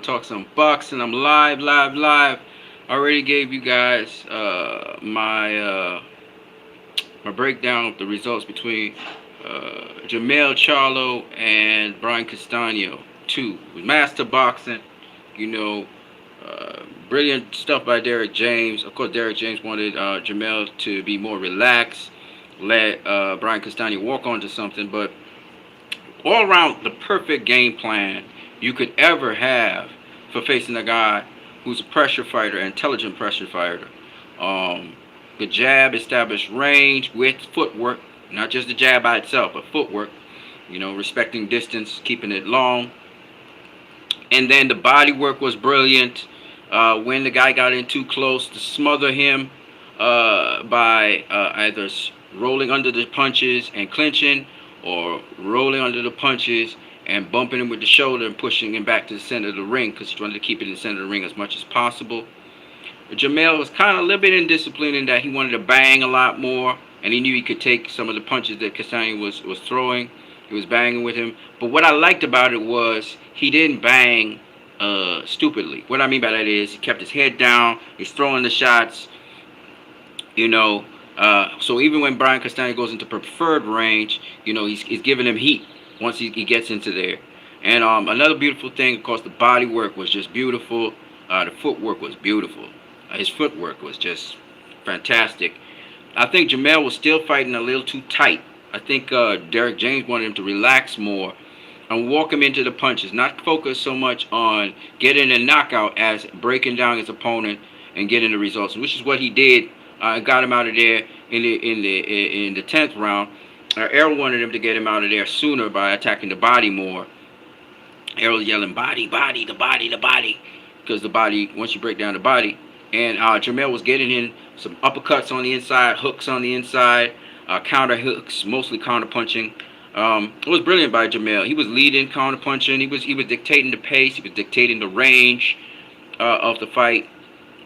Talk some boxing. I'm live, live, live. I already gave you guys my breakdown of the results between Jamel Charlo and Brian Castano. Two master boxing. You know, brilliant stuff by Derek James. Of course, Derek James wanted Jamel to be more relaxed, let Brian Castano walk onto something, but all around the perfect game plan you could ever have for facing a guy who's a pressure fighter, an intelligent pressure fighter. Um, the jab established range with footwork, not just the jab by itself, but footwork. Respecting distance, keeping it long, and then the body work was brilliant. When the guy got in too close, to smother him by either rolling under the punches and clinching, or rolling under the punches and bumping him with the shoulder and pushing him back to the center of the ring because he wanted to keep it in the center of the ring as much as possible. Jamel was kind of a little bit indisciplined in that he wanted to bang a lot more, and he knew he could take some of the punches that Castano was throwing. He was banging with him. But what I liked about it was he didn't bang stupidly. What I mean by that is he kept his head down. He's throwing the shots. So even when Brian Castano goes into preferred range, he's giving him heat once he gets into there. And another beautiful thing, of course, the body work was just beautiful. The footwork was beautiful. His footwork was just fantastic. I think Jamel was still fighting a little too tight. I think Derek James wanted him to relax more and walk him into the punches, not focus so much on getting a knockout as breaking down his opponent and getting the results, which is what he did. Got him out of there in the 10th round. Errol wanted him to get him out of there sooner by attacking the body more. Errol yelling, body, body, the body, the body. Because the body, once you break down the body. And Jamel was getting in some uppercuts on the inside, hooks on the inside, counter hooks, mostly counter punching. It was brilliant by Jamel. He was leading counter punching. He was dictating the pace. He was dictating the range of the fight.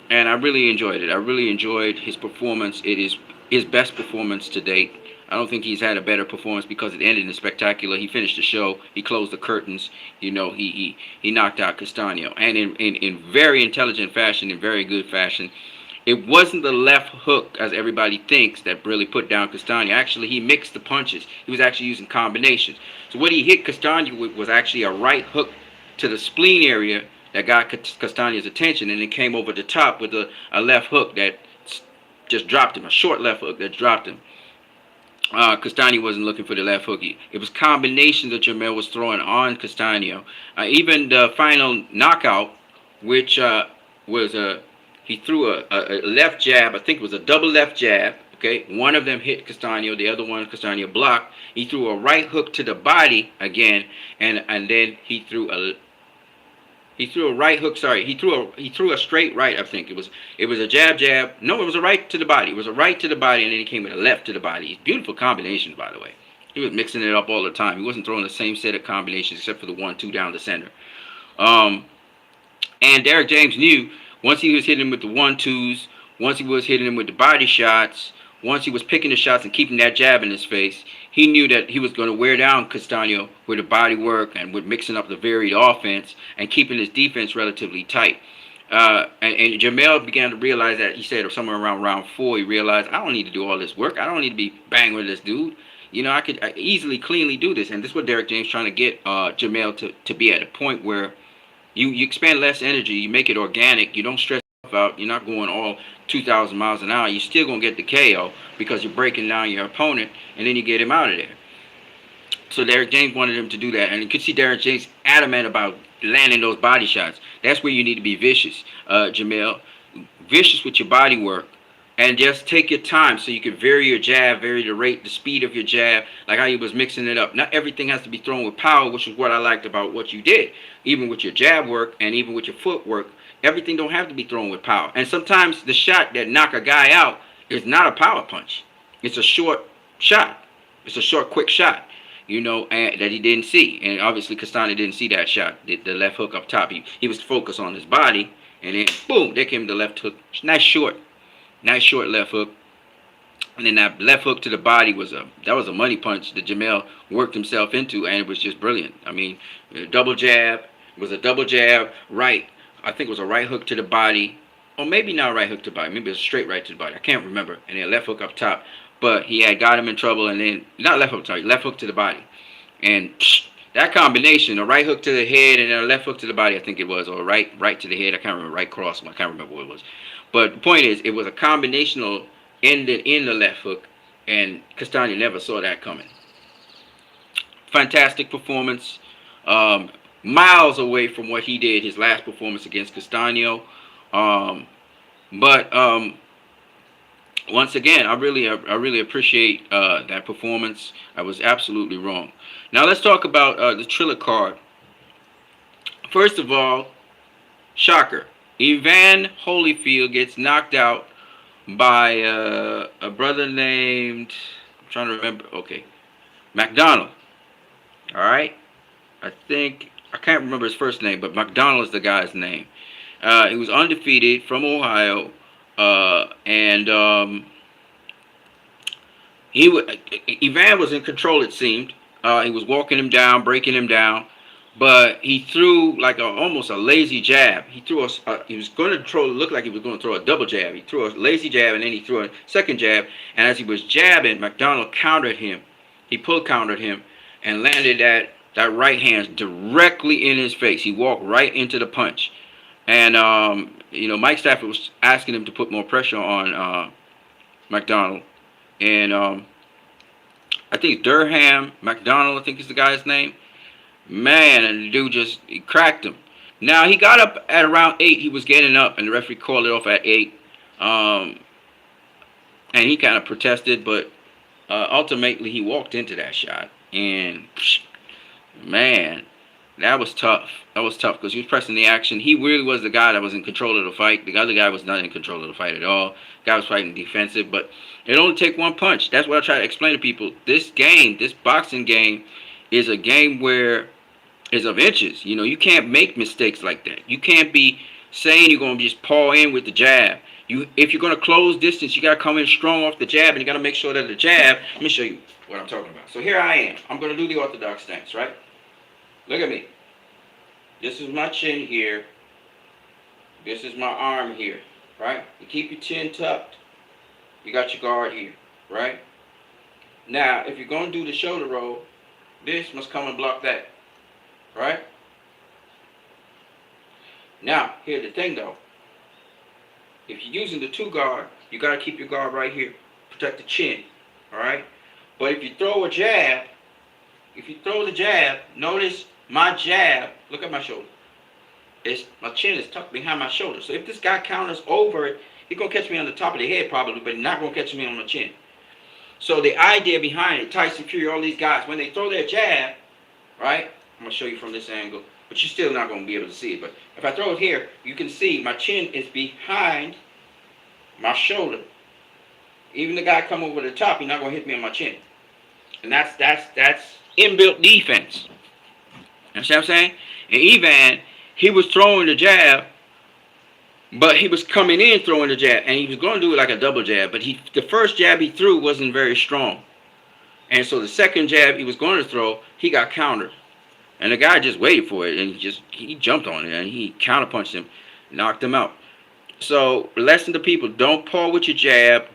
And I really enjoyed it. I really enjoyed his performance. It is his best performance to date. I don't think he's had a better performance because it ended in spectacular. He finished the show. He closed the curtains. He knocked out Castano. And in very intelligent fashion, in very good fashion. It wasn't the left hook, as everybody thinks, that really put down Castano. Actually, he mixed the punches. He was actually using combinations. So what he hit Castano with was actually a right hook to the spleen area that got Castano's attention, and it came over the top with a left hook that just dropped him, a short left hook that dropped him. Castano wasn't looking for the left hook. It was combinations that Jamel was throwing on Castano. Even the final knockout, which was he threw a left jab. I think it was a double left jab. Okay, one of them hit Castano, the other one Castano blocked. He threw a right hook to the body again, and then he threw a right hook. Sorry, he threw a straight right. I think it was a jab. No, it was a right to the body. It was a right to the body, and then he came with a left to the body. Beautiful combinations, by the way. He was mixing it up all the time. He wasn't throwing the same set of combinations except for the 1-2 down the center. And Derek James knew once he was hitting him with the 1-2s, once he was hitting him with the body shots, once he was picking the shots and keeping that jab in his face, he knew that he was going to wear down Castano with the body work and with mixing up the varied offense and keeping his defense relatively tight. And Jamel began to realize that. He said somewhere around round 4, he realized, I don't need to do all this work. I don't need to be banging with this dude. I could easily, cleanly do this. And this is what Derek James trying to get Jamel to be at a point where you expend less energy, you make it organic, you don't stress out, you're not going all 2,000 miles an hour. You're still going to get the KO because you're breaking down your opponent, and then you get him out of there. So Derek James wanted him to do that, and you could see Derek James adamant about landing those body shots. That's where you need to be vicious, Jamel. Vicious with your body work, and just take your time so you can vary your jab, vary the rate, the speed of your jab, like how he was mixing it up. Not everything has to be thrown with power, which is what I liked about what you did. Even with your jab work and even with your footwork, everything don't have to be thrown with power. And sometimes the shot that knock a guy out is not a power punch. It's a short shot. It's a short, quick shot, and that he didn't see. And obviously Castano didn't see that shot, the left hook up top. He was focused on his body, and then boom, there came the left hook. Nice short left hook. And then that left hook to the body was a money punch that Jamel worked himself into, and it was just brilliant. I mean, double jab, It was a double jab, right. I think it was a right hook to the body, or maybe not a right hook to the body. Maybe it was a straight right to the body. I can't remember. And then left hook up top. But he had got him in trouble, and then not left hook, sorry, left hook to the body, and that combination, a right hook to the head and a left hook to the body, I think it was, or right to the head. I can't remember, right cross. I can't remember what it was. But the point is, it was a combinational ended in the left hook, and Castano never saw that coming. Fantastic performance. Miles away from what he did his last performance against Castano. But once again, I really appreciate that performance. I was absolutely wrong. Now let's talk about the Triller card. First of all, shocker. Ivan Holyfield gets knocked out by a brother named, I'm trying to remember, okay, McDonald. All right? I can't remember his first name, but McDonald is the guy's name. He was undefeated from Ohio, and Ivan was in control, it seemed. He was walking him down, breaking him down, but he threw like almost a lazy jab. He was going to look like he was going to throw a double jab. He threw a lazy jab, and then he threw a second jab. And as he was jabbing, McDonald countered him. He pull countered him and landed that right hand directly in his face. He walked right into the punch. And Mike Stafford was asking him to put more pressure on McDonald. And I think Durham McDonald, I think is the guy's name. Man, and the dude he cracked him. Now, he got up at around 8. He was getting up, and the referee called it off at 8. And he kind of protested, but ultimately he walked into that shot. And, man, that was tough. That was tough because he was pressing the action. He really was the guy that was in control of the fight. The other guy was not in control of the fight at all. The guy was fighting defensive, but it only take one punch. That's what I try to explain to people. This game, this boxing game, is a game where it's of inches. You can't make mistakes like that. You can't be saying you're going to just paw in with the jab. If you're going to close distance, you got to come in strong off the jab, and you got to make sure that the jab, let me show you what I'm talking about. So here I am. I'm going to do the orthodox stance, right? Look at me. This is my chin here. This is my arm here, right? You keep your chin tucked. You got your guard here, right? Now, if you're going to do the shoulder roll, this must come and block that, right? Now, here's the thing though. If you're using the 2 guard, you got to keep your guard right here. Protect the chin, all right? But if you throw a jab, notice my jab, look at my shoulder. My chin is tucked behind my shoulder. So if this guy counters over it, he's going to catch me on the top of the head probably, but not going to catch me on my chin. So the idea behind it, Tyson Fury, all these guys, when they throw their jab, right? I'm going to show you from this angle, but you're still not going to be able to see it. But if I throw it here, you can see my chin is behind my shoulder. Even the guy come over the top, he's not going to hit me on my chin. And that's inbuilt defense. You see what I'm saying? And Ivan, he was throwing the jab, but he was coming in throwing the jab, and he was going to do it like a double jab, but the first jab he threw wasn't very strong. And so the second jab he was going to throw, he got countered. And the guy just waited for it, and he jumped on it, and he counterpunched him, knocked him out. So, lesson to people, don't paw with your jab.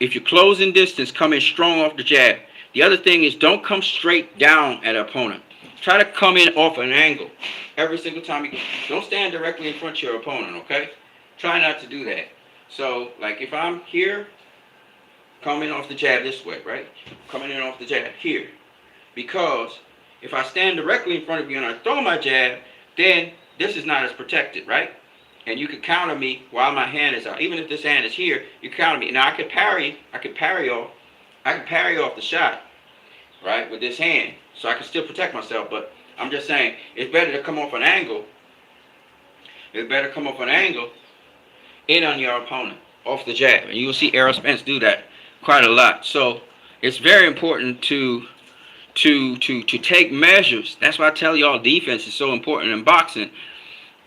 If you're closing distance, come in strong off the jab. The other thing is, don't come straight down at an opponent. Try to come in off an angle every single time you can. Don't stand directly in front of your opponent, okay? Try not to do that. So, like if I'm here, coming off the jab this way, right? Coming in off the jab here. Because if I stand directly in front of you and I throw my jab, then this is not as protected, right? And you could counter me while my hand is out. Even if this hand is here, you counter me. Now I could parry off the shot, right, with this hand. So I can still protect myself, but I'm just saying it's better to come off an angle. It's better to come off an angle in on your opponent off the jab, and you'll see Errol Spence do that quite a lot. So it's very important to take measures. That's why I tell y'all defense is so important in boxing.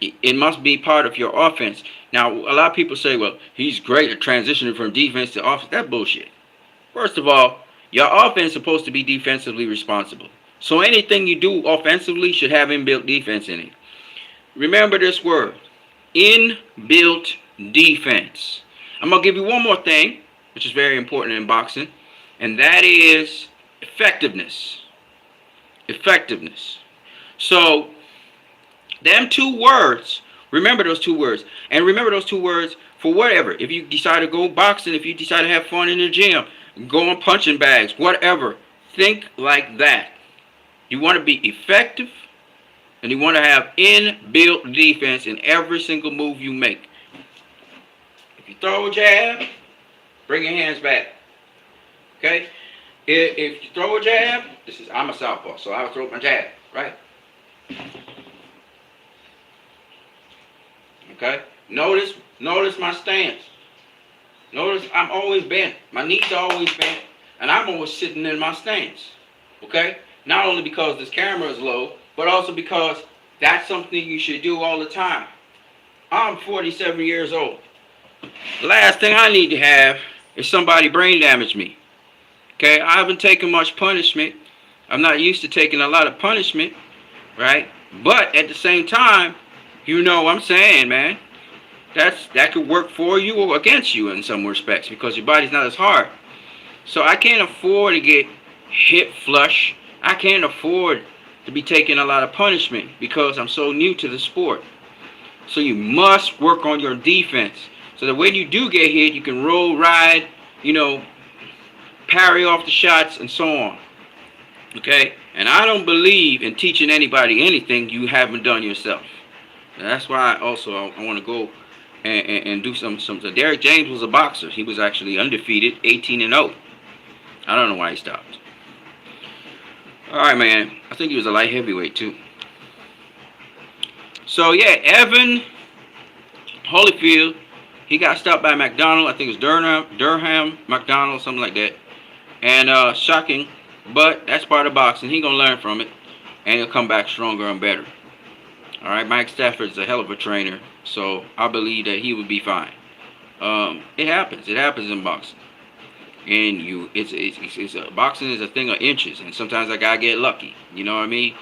It must be part of your offense. Now, a lot of people say, well, he's great at transitioning from defense to offense. That's bullshit. First of all, your offense is supposed to be defensively responsible. So anything you do offensively should have inbuilt defense in it. Remember this word, inbuilt defense. I'm going to give you one more thing, which is very important in boxing, and that is effectiveness. Effectiveness. So, them two words, remember those two words. And remember those two words for whatever. If you decide to go boxing, if you decide to have fun in the gym, go on punching bags, whatever. Think like that. You want to be effective, and you want to have inbuilt defense in every single move you make. If you throw a jab, bring your hands back. Okay? If you throw a jab, I'm a southpaw, so I'll throw my jab, right? Okay? Notice my stance. Notice I'm always bent. My knees are always bent, and I'm always sitting in my stance. Okay? Not only because this camera is low, but also because that's something you should do all the time. I'm 47 years old. The last thing I need to have is somebody brain damage me. Okay? I haven't taken much punishment. I'm not used to taking a lot of punishment, right? But at the same time, you know what I'm saying, man. That could work for you or against you in some respects because your body's not as hard. So I can't afford to get hit flush. I can't afford to be taking a lot of punishment because I'm so new to the sport. So you must work on your defense so that when you do get hit, you can roll, ride, parry off the shots and so on. Okay? And I don't believe in teaching anybody anything you haven't done yourself. And that's why I want to go and do something. Derrick James was a boxer. He was actually undefeated, 18-0. I don't know why he stopped. All right, man. I think he was a light heavyweight too. So yeah, Evan Holyfield, he got stopped by McDonald. I think it was Durham McDonald, something like that. And shocking, but that's part of boxing. He gonna learn from it, and he'll come back stronger and better. All right, Mike Stafford's a hell of a trainer, so I believe that he would be fine. It happens. It happens in boxing. And boxing is a thing of inches, and sometimes I gotta get lucky. You know what I mean?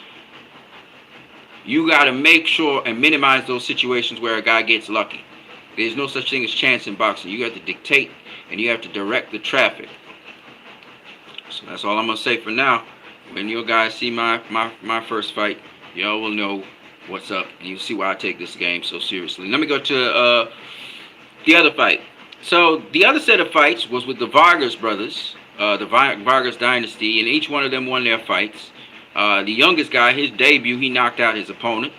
You gotta make sure and minimize those situations where a guy gets lucky. There's no such thing as chance in boxing. You have to dictate and you have to direct the traffic. So that's all I'm gonna say for now. When you guys see my first fight, y'all will know what's up, and you'll see why I take this game so seriously. Let me go to the other fight. So the other set of fights was with the Vargas brothers, the Vargas Dynasty, and each one of them won their fights. The youngest guy, his debut, he knocked out his opponent,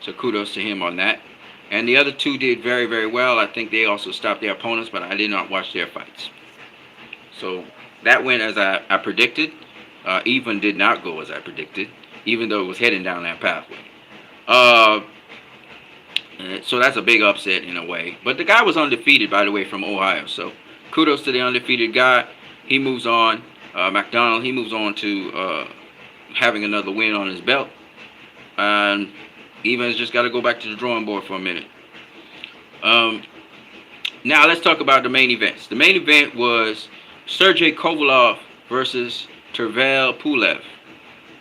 so kudos to him on that. And the other two did very, very well. I think they also stopped their opponents, but I did not watch their fights. So that went as I predicted. Even did not go as I predicted, even though it was heading down that pathway. So that's a big upset in a way. But the guy was undefeated, by the way, from Ohio. So kudos to the undefeated guy. He moves on. McDonald, he moves on to having another win on his belt. And Evans just got to go back to the drawing board for a minute. Now let's talk about the main events. The main event was Sergey Kovalev versus Travail Poulet.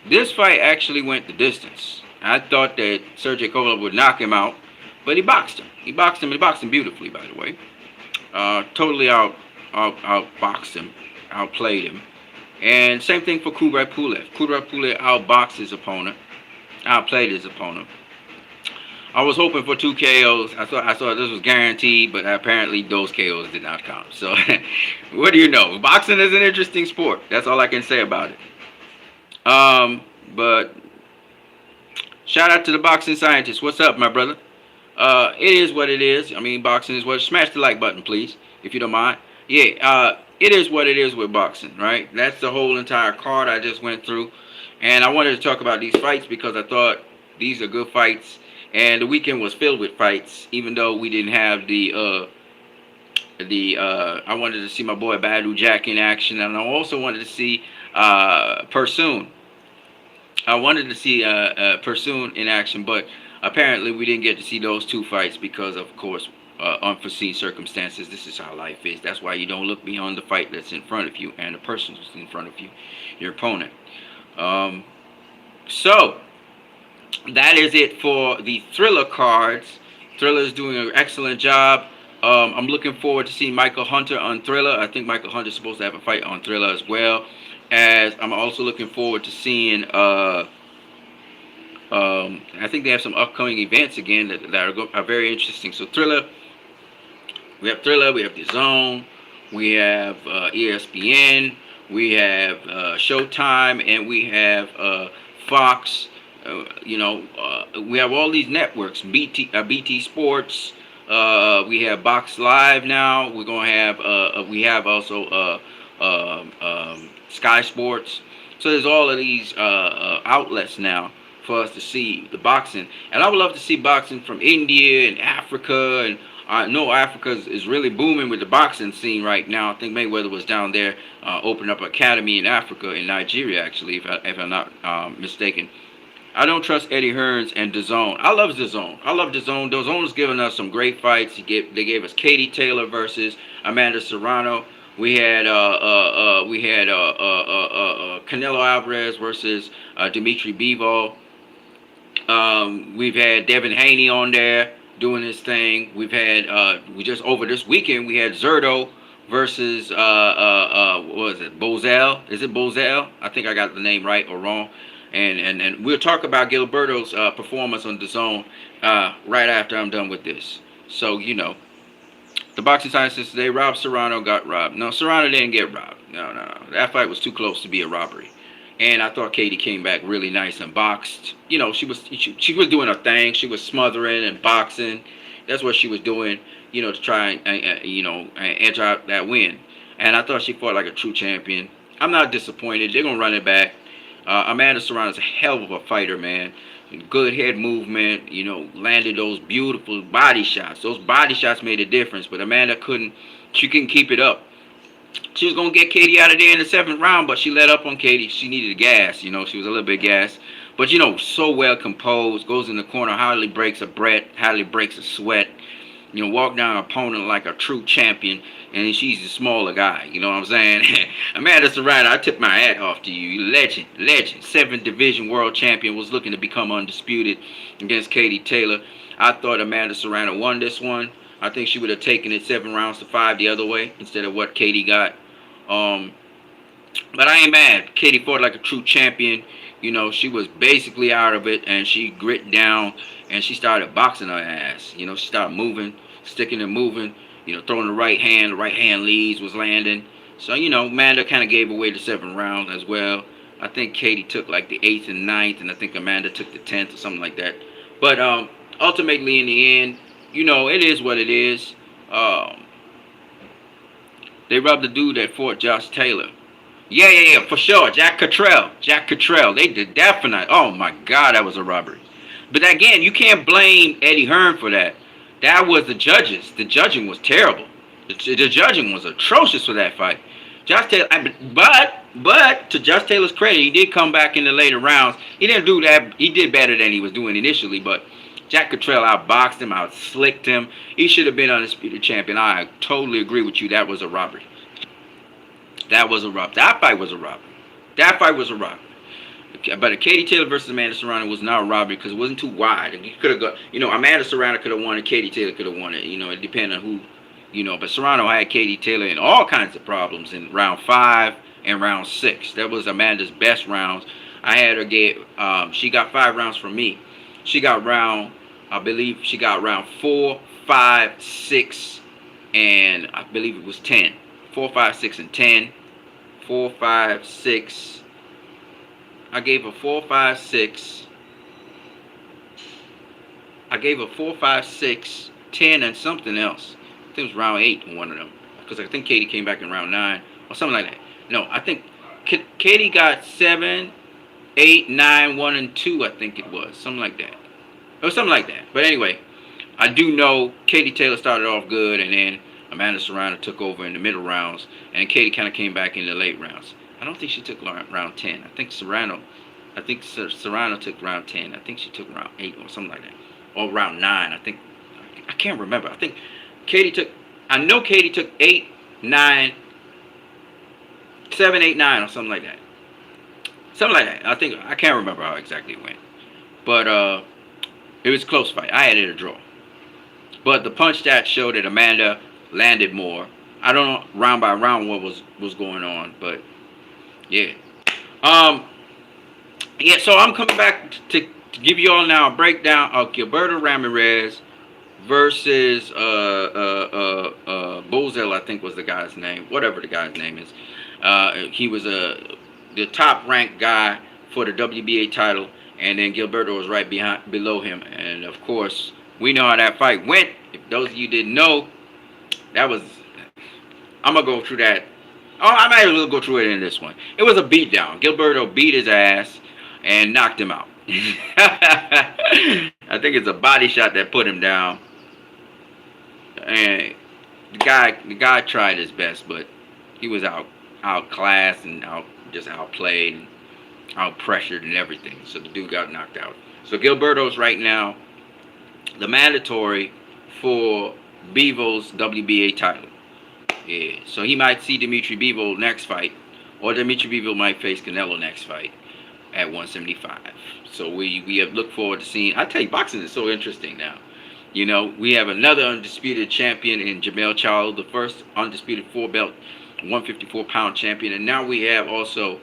This fight actually went the distance. I thought that Sergey Kovalev would knock him out, but he boxed him. He boxed him beautifully, by the way. Totally outboxed him, outplayed him. And same thing for Poulet. Poulet outboxed his opponent, outplayed his opponent. I was hoping for 2 KOs. I thought this was guaranteed, but apparently those KOs did not count. So, what do you know? Boxing is an interesting sport. That's all I can say about it. But shout out to the boxing scientists. What's up, my brother? It is what it is. I mean, boxing is what. Smash the like button, please, if you don't mind. Yeah, it is what it is with boxing, right? That's the whole entire card I just went through, and I wanted to talk about these fights because I thought these are good fights. And the weekend was filled with fights, even though we didn't have I wanted to see my boy Badu Jack in action, and I also wanted to see Pursoon. I wanted to see Pursoon in action, but apparently we didn't get to see those 2 fights because, of course, unforeseen circumstances. This is how life is. That's why you don't look beyond the fight that's in front of you and the person who's in front of you, your opponent. So that is it for the Thriller cards. Thriller is doing an excellent job. I'm looking forward to seeing Michael Hunter on Thriller. I think Michael Hunter is supposed to have a fight on Thriller as well. As I'm also looking forward to seeing. I think they have some upcoming events again that are very interesting. So Thriller, we have Thriller, we have The Zone, we have ESPN, we have Showtime, and we have Fox. We have all these networks. BT Sports. We have Box Live now. We're gonna have. We have also Sky Sports. So there's all of these outlets now for us to see the boxing. And I would love to see boxing from India and Africa. And I know Africa is really booming with the boxing scene right now. I think Mayweather was down there opening up an academy in Africa, in Nigeria actually, if I'm not mistaken. I don't trust Eddie Hearns and DAZN. I love DAZN. I love DAZN. DAZN has given us some great fights. They gave us Katie Taylor versus Amanda Serrano. We had Canelo Alvarez versus Dimitri Bivol. We've had Devin Haney on there doing his thing. We've had we just over this weekend we had Zerto versus what was it? Bozell? Is it Bozell? I think I got the name right or wrong. And we'll talk about Gilberto's performance on DAZN right after I'm done with this. So the boxing scientists today, Rob Serrano got robbed. No, Serrano didn't get robbed. No. That fight was too close to be a robbery. And I thought Katie came back really nice and boxed. She was doing her thing. She was smothering and boxing. That's what she was doing, to try and edge out that win. And I thought she fought like a true champion. I'm not disappointed. They're gonna run it back. Amanda Serrano's a hell of a fighter, man. Good head movement, landed those beautiful body shots. Those body shots made a difference, but Amanda couldn't keep it up. She was going to get Katie out of there in the 7th round, but she let up on Katie. She needed a gas, she was a little bit gassed. But, so well composed, goes in the corner, hardly breaks a breath, hardly breaks a sweat. Walk down an opponent like a true champion, and she's a smaller guy. You know what I'm saying? Amanda Serrano, I tip my hat off to you. Legend. 7th division world champion, was looking to become undisputed against Katie Taylor. I thought Amanda Serrano won this one. I think she would have taken it 7 rounds to 5 the other way instead of what Katie got. But I ain't mad. Katie fought like a true champion. She was basically out of it, and she grit down, and she started boxing her ass. She started moving, sticking and moving, throwing the right hand leads was landing. So, Amanda kind of gave away the 7th round as well. I think Katie took like the 8th and 9th, and I think Amanda took the 10th or something like that. But ultimately, in the end, it is what it is. They robbed the dude that fought Josh Taylor. Yeah, for sure. Jack Cottrell. They did that for night. Oh my God, that was a robbery. But again, you can't blame Eddie Hearn for that. That was the judges. The judging was terrible. The judging was atrocious for that fight. Josh Taylor, but to Josh Taylor's credit, he did come back in the later rounds. He didn't do that. He did better than he was doing initially, but Jack Cottrell outboxed him, outslicked him. He should have been undisputed champion. I totally agree with you. That was a robbery. That fight was a robbery. But Katie Taylor versus Amanda Serrano was not a robbery because it wasn't too wide. And you could have got, Amanda Serrano could have won it, Katie Taylor could have won it. It depended on who, but Serrano had Katie Taylor in all kinds of problems in round 5 and round 6. That was Amanda's best rounds. I had her she got 5 rounds from me. I believe she got round 4, 5, 6, and I believe it was 10. 4, 5, 6, and 10. 4, 5, 6. I gave her 4, 5, 6. I gave her 4, 5, 6, 10, and something else. I think it was round 8 in one of them. Because I think Katie came back in round 9 or something like that. No, I think Katie got 7, 8, 9, 1, and 2, I think it was. Something like that. It was something like that. But anyway, I do know Katie Taylor started off good, and then Amanda Serrano took over in the middle rounds, and Katie kind of came back in the late rounds. I don't think she took round 10. I think Serrano took round 10. I think she took round 8 or something like that. Or round 9. I can't remember. I know Katie took 8, 9, 7, 8, 9 or something like that. I can't remember how exactly it went. But it was a close fight. I had it a draw. But the punch stats showed that Amanda landed more. I don't know round by round what was going on, but yeah. Um, yeah. So I'm coming back to give you all now a breakdown of Gilberto Ramirez versus Bozel, I think was the guy's name. Whatever the guy's name is. He was the top ranked guy for the WBA title, and then Gilberto was right below him. And of course, we know how that fight went. If those of you didn't know, that was. I'm gonna go through that. Oh, I might as well go through it in this one. It was a beatdown. Gilberto beat his ass and knocked him out. I think it's a body shot that put him down. And the guy tried his best, but he was outclassed and outplayed and out pressured and everything. So the dude got knocked out. So Gilberto's right now the mandatory for Bivol WBA title. Yeah. So he might see Dimitri Bivol next fight, or Dimitri Bivol might face Canelo next fight at 175. So we have looked forward to seeing. I tell you, boxing is so interesting now. You know, we have another undisputed champion in Jermell Charlo, the first undisputed 4-belt 154-pound champion. And now we have also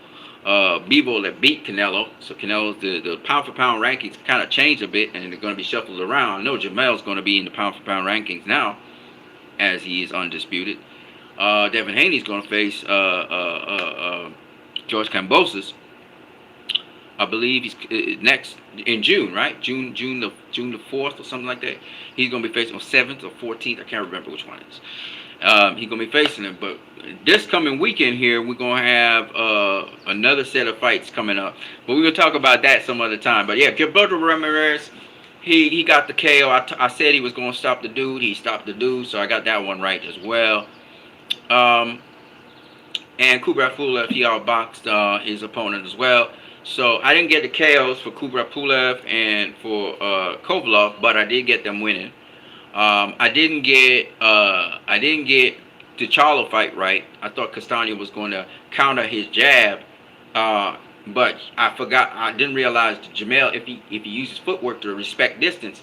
Bivol that beat Canelo. So Canelo's the pound-for-pound rankings kind of changed a bit, and they're going to be shuffled around. I know Jermell's going to be in the pound-for-pound rankings now, as he is undisputed. Devin Haney's going to face George Kambosos. I believe he's next in June, right? June the 4th or something like that. He's gonna be facing on 7th or 14th. I can't remember which one it is. He's gonna be facing him. But this coming weekend here, we're gonna have another set of fights coming up. But we're gonna talk about that some other time. But yeah, Gilberto Ramirez, he got the KO. I said he was gonna stop the dude. He stopped the dude, so I got that one right as well. And Kubrat Pulev, he outboxed his opponent as well. So I didn't get the KOs for Kubrat Pulev and for Kovalev, but I did get them winning. I didn't get the Charlo fight right. I thought Castano was going to counter his jab, but I forgot. I didn't realize that Jermell, if he uses footwork to respect distance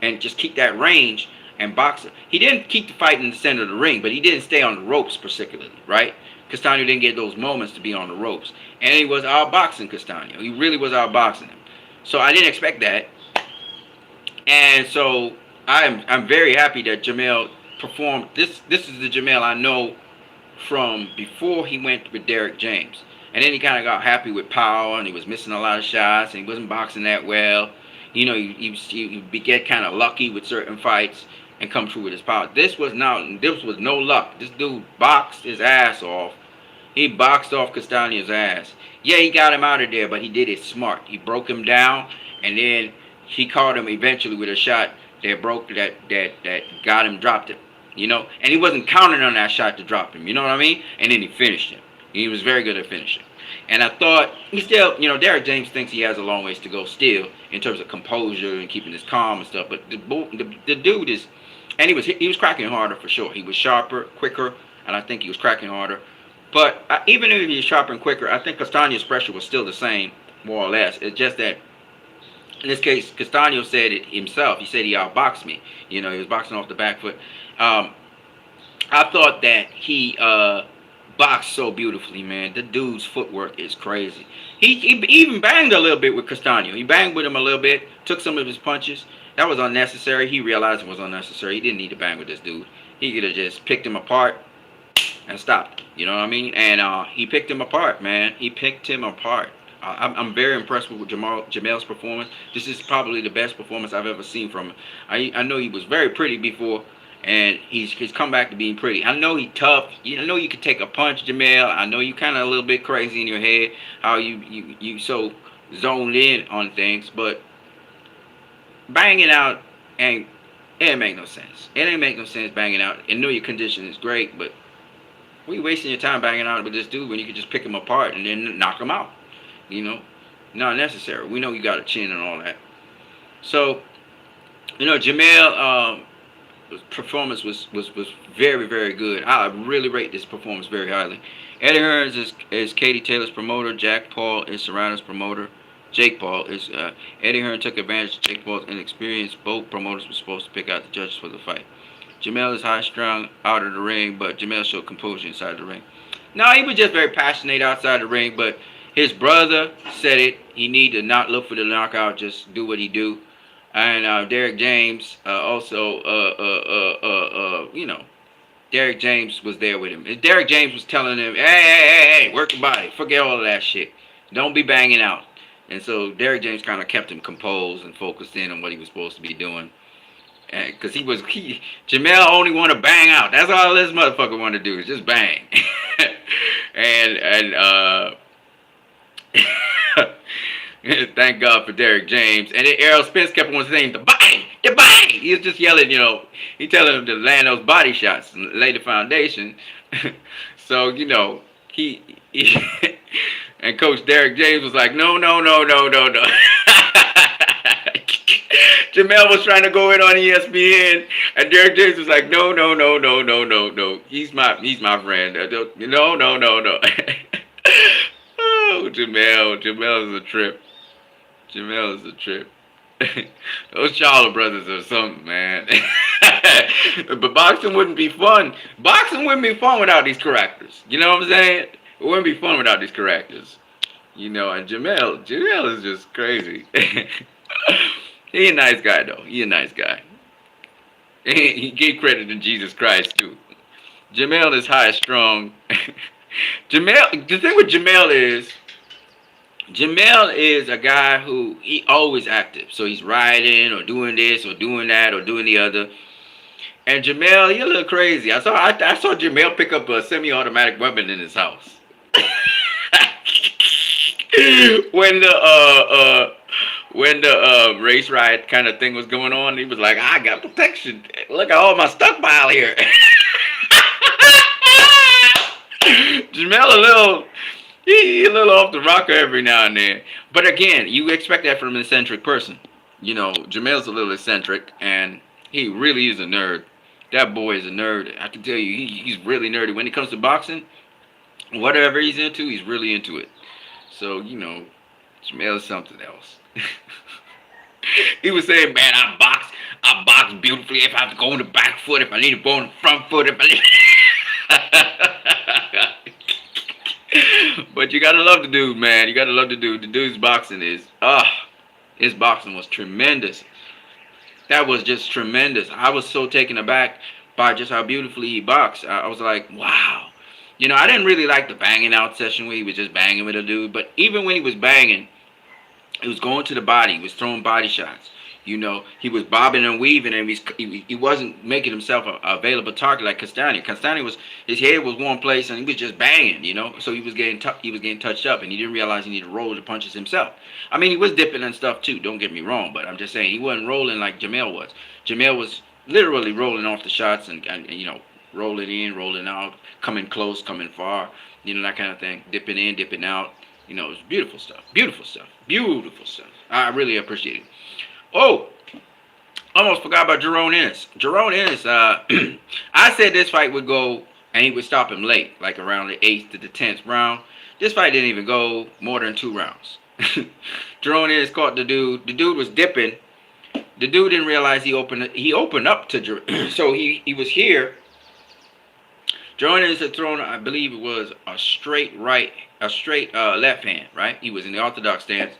and just keep that range and box it. He didn't keep the fight in the center of the ring, but he didn't stay on the ropes particularly, right? Castano didn't get those moments to be on the ropes. And he was outboxing Castano. He really was outboxing him. So I didn't expect that. And so I'm very happy that Jermell performed. This is the Jermell I know from before he went with Derek James. And then he kind of got happy with power, and he was missing a lot of shots, and he wasn't boxing that well. You know, he get kind of lucky with certain fights and come through with his power. This was no luck. This dude boxed his ass off. He boxed off Castano's ass. Yeah, he got him out of there, but he did it smart. He broke him down, and then he caught him eventually with a shot that got him, dropped him. You know, and he wasn't counting on that shot to drop him. You know what I mean? And then he finished him. He was very good at finishing. And I thought he still, you know, Derek James thinks he has a long ways to go still in terms of composure and keeping his calm and stuff. But the dude is, and he was cracking harder for sure. He was sharper, quicker, and I think he was cracking harder. But even if he was sharper and quicker, I think Castano's pressure was still the same, more or less. It's just that in this case, Castano said it himself. He said he outboxed me. You know, he was boxing off the back foot. I thought that he boxed so beautifully, man. The dude's footwork is crazy. He even banged a little bit with Castano. He banged with him a little bit, took some of his punches. That was unnecessary. He realized it was unnecessary. He didn't need to bang with this dude. He could have just picked him apart and stopped. You know what I mean? And he picked him apart, man. He picked him apart. I'm very impressed with Jermell's performance. This is probably the best performance I've ever seen from him. I know he was very pretty before, and he's come back to being pretty. I know he's tough. I know you can take a punch, Jermell. I know you kind of a little bit crazy in your head, how you so zoned in on things, but banging out it ain't make no sense. It ain't make no sense banging out. I know your condition is great, but why are you wasting your time banging out with this dude when you could just pick him apart and then knock him out? You know, not necessary. We know you got a chin and all that. So, you know, Jermell performance was very, very good. I really rate this performance very highly. Eddie Hearns is Katie Taylor's promoter. Jack Paul is Serrano's promoter. Jake Paul is Eddie Hearn took advantage of Jake Paul's inexperience. Both promoters were supposed to pick out the judges for the fight. Jamel is high strung out of the ring, but Jamel showed composure inside the ring. No, he was just very passionate outside the ring, but his brother said it. He need to not look for the knockout, just do what he do. And Derek James also, Derek James was there with him. And Derek James was telling him, hey, work your body. Forget all of that shit. Don't be banging out. And so Derek James kind of kept him composed and focused in on what he was supposed to be doing. Because Jamel only want to bang out. That's all this motherfucker want to do is just bang. and thank God for Derek James. And then Errol Spence kept on saying, the body. He was just yelling, he telling him to land those body shots and lay the foundation. So, he and Coach Derek James was like, no. Jamel was trying to go in on ESPN, and Derek James was like, no. He's my friend. No. Oh, Jamel is a trip. Those Charlo brothers are something, man. But boxing wouldn't be fun. Boxing wouldn't be fun without these characters. You know what I'm saying? It wouldn't be fun without these characters. And Jamel is just crazy. He a nice guy, though. He a nice guy. He gave credit to Jesus Christ, too. Jamel is high strung. The thing with Jamel is a guy who he always active. So he's riding or doing this or doing that or doing the other. And Jamel, he a little crazy. I saw Jamel pick up a semi-automatic weapon in his house. When the race riot kind of thing was going on, he was like, I got protection. Look at all my stockpile here. Jamel he a little off the rocker every now and then. But again, you expect that from an eccentric person. Jamel's a little eccentric, and he really is a nerd. That boy is a nerd. I can tell you, he's really nerdy. When it comes to boxing, whatever he's into, he's really into it. So, Jamel is something else. He was saying, man, I box beautifully. If I have to go on the back foot, if I need to go on the front foot, But you gotta love the dude, man. You gotta love the dude. The dude's boxing his boxing was tremendous. That was just tremendous. I was so taken aback by just how beautifully he boxed. I was like, wow. I didn't really like the banging out session where he was just banging with a dude. But even when he was banging, he was going to the body. He was throwing body shots. He was bobbing and weaving, and he wasn't making himself a available target like Castani. Castani his head was one place, and he was just banging, So he was getting touched up, and he didn't realize he needed to roll the punches himself. I mean, he was dipping and stuff too. Don't get me wrong, but I'm just saying he wasn't rolling like Jamel was. Jamel was literally rolling off the shots and rolling in, rolling out, coming close, coming far, that kind of thing. Dipping in, dipping out. It was beautiful stuff. I really appreciate it. Oh, almost forgot about Jerome Ennis. Jerome Ennis, I said this fight would go, and he would stop him late, like around the 8th to the 10th round. This fight didn't even go more than 2 rounds. Jerome Ennis caught the dude. The dude was dipping. The dude didn't realize he opened up to Jerome. So he was here. Jerome Ennis had thrown, I believe it was a straight left hand, right? He was in the orthodox stance.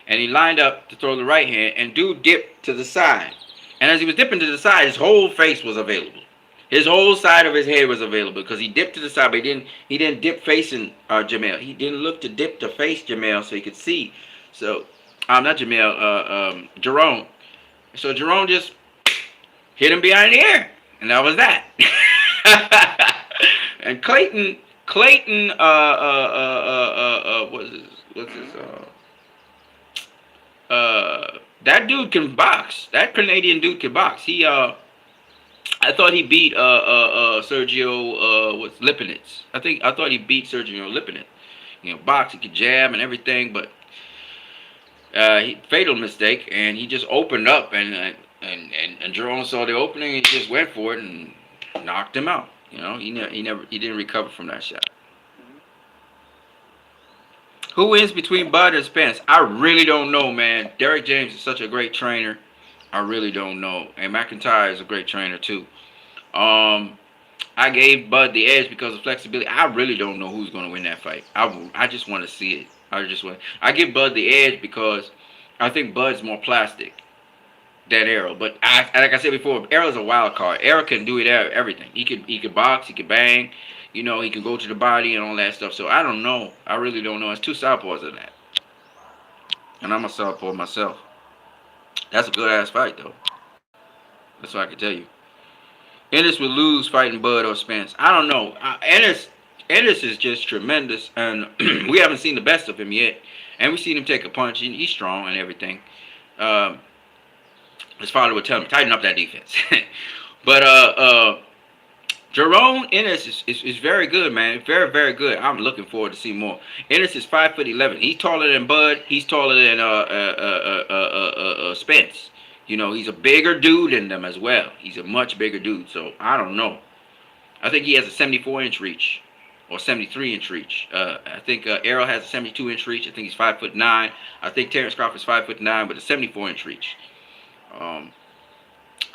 And he lined up to throw the right hand, and dude dipped to the side. And as he was dipping to the side, his whole face was available. His whole side of his head was available because he dipped to the side, but he didn't dip facing Jamel. He didn't look to dip to face Jamel so he could see. So, not Jamel, Jerome. So Jerome just hit him behind the ear, and that was that. And Clayton, what's his that dude can box. That Canadian dude can box. I thought he beat Sergio Lipinets. I thought he beat Sergio Lipinets. Box, he could jab and everything, but fatal mistake, and he just opened up, and Jerome saw the opening and he just went for it and knocked him out. He didn't recover from that shot. Who wins between Bud and Spence? I really don't know, man. Derek James is such a great trainer. I really don't know. And McIntyre is a great trainer too. Um, I gave Bud the edge because of flexibility. I really don't know who's going to win that fight. I just want to see it. I give Bud the edge because I think Bud's more plastic than Errol. But like I said before, Errol's a wild card. Errol can do it everything. He could box, he could bang, he can go to the body and all that stuff. So I don't know. I really don't know. It's two southpaws of that. And I'm a southpaw myself. That's a good ass fight though. That's what I can tell you. Ennis would lose fighting Bud or Spence. I don't know. Ennis is just tremendous, and we haven't seen the best of him yet. And we've seen him take a punch, and he's strong and everything. His father would tell him, tighten up that defense. But Jerome Ennis is very good, man. Very, very good. I'm looking forward to seeing more. Ennis is 5'11". He's taller than Bud. He's taller than Spence. He's a bigger dude than them as well. He's a much bigger dude. So I don't know. I think he has a 74-inch reach or 73-inch reach. I think Errol has a 72-inch reach. I think he's 5'9". I think Terrence Crawford's 5'9", with a 74-inch reach.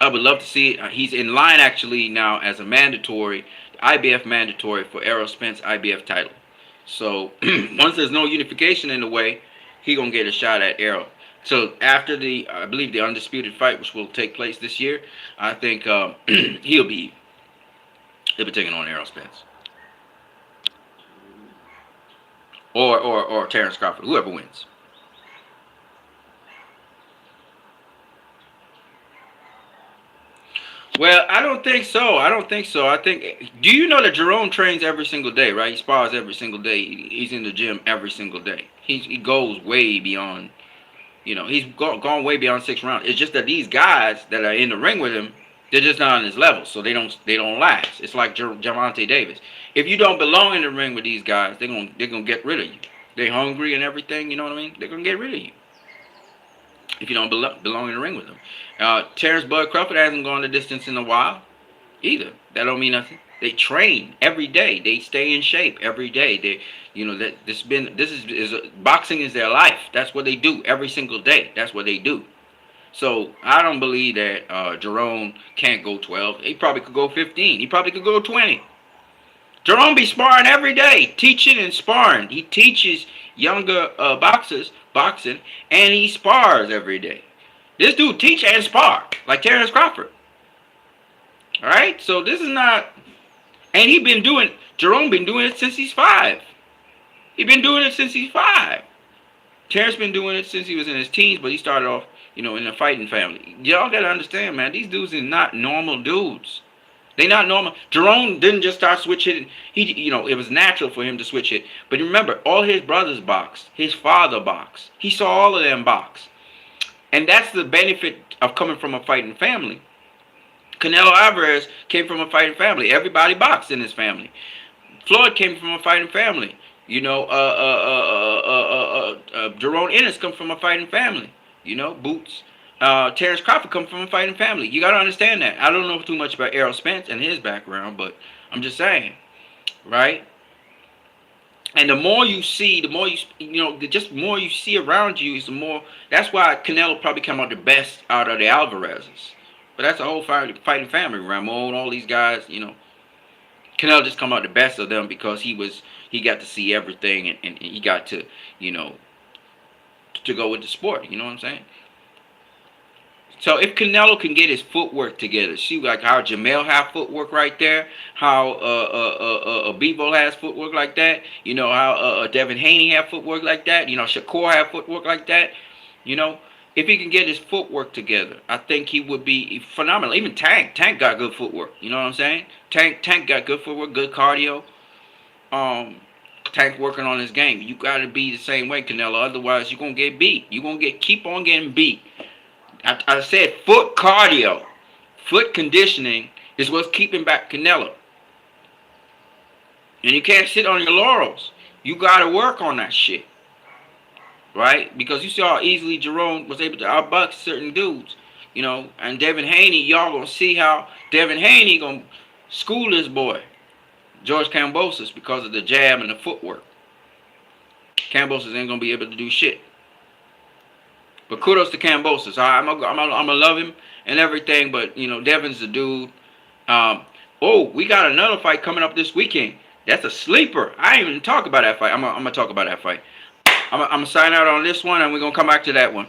I would love to see it. He's in line actually now as a mandatory, IBF mandatory for Errol Spence IBF title. So once there's no unification in the way, he gonna get a shot at Errol. So after I believe the undisputed fight, which will take place this year, I think he'll be taking on Errol Spence or Terrence Crawford, whoever wins. Well, I don't think so. I think. Do you know that Jerome trains every single day, right? He spars every single day. He's in the gym every single day. He goes way beyond. He's gone way beyond 6 rounds. It's just that these guys that are in the ring with him, they're just not on his level, so they don't last. It's like Gervonta Davis. If you don't belong in the ring with these guys, they're gonna get rid of you. They're hungry and everything. You know what I mean? They're gonna get rid of you if you don't belong in the ring with them. Terrence Bud Crawford hasn't gone the distance in a while either. That don't mean nothing. They train every day. They stay in shape every day. Boxing is their life. That's what they do every single day. That's what they do. So I don't believe that Jerome can't go 12. He probably could go 15. He probably could go 20. Jerome be sparring every day, teaching and sparring. He teaches younger boxers boxing, and he spars every day. This dude teach and spar like Terrence Crawford. All right, so this is not, and Jerome been doing it since he's 5. He been doing it since he's 5. Terrence been doing it since he was in his teens, but he started off, in a fighting family. Y'all gotta understand, man. These dudes are not normal dudes. They not normal. Jerome didn't just start switch hitting. It was natural for him to switch hit. But remember, all his brothers boxed. His father boxed. He saw all of them box. And that's the benefit of coming from a fighting family. Canelo Alvarez came from a fighting family. Everybody boxed in his family. Floyd came from a fighting family. Jerome Ennis come from a fighting family. Boots. Terrence Crawford comes from a fighting family. You got to understand that. I don't know too much about Errol Spence and his background, but I'm just saying, right? And the more you see, the more more you see around you is the more. That's why Canelo probably come out the best out of the Alvarezes. But that's a whole fighting family. Ramon, all these guys, Canelo just come out the best of them because he got to see everything and he got to, to go with the sport. You know what I'm saying? So if Canelo can get his footwork together, see like how Jamel have footwork right there, how Bivol has footwork like that, how Devin Haney have footwork like that, Shakur have footwork like that, if he can get his footwork together, I think he would be phenomenal. Even Tank got good footwork, you know what I'm saying? Tank got good footwork, good cardio. Tank working on his game. You got to be the same way, Canelo. Otherwise, you're gonna get beat. You're gonna keep on getting beat. I said foot cardio, foot conditioning is what's keeping back Canelo. And you can't sit on your laurels. You got to work on that shit. Right? Because you saw how easily Jerome was able to outbox certain dudes. And Devin Haney, y'all going to see how Devin Haney going to school this boy, George Kambosos, because of the jab and the footwork. Kambosos ain't gonna be able to do shit. But kudos to Kambosos. I'm gonna love him and everything. But you know, Devin's the dude. Oh, we got another fight coming up this weekend. That's a sleeper. I ain't even talk about that fight. I'm gonna talk about that fight. I'm gonna sign out on this one, and we're gonna come back to that one.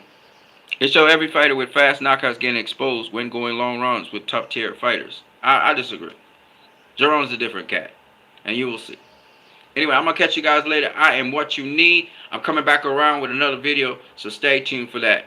It show every fighter with fast knockouts getting exposed when going long runs with top tier fighters. I disagree. Jerome's a different cat, and you will see. Anyway, I'm gonna catch you guys later. I am what you need. I'm coming back around with another video, so stay tuned for that.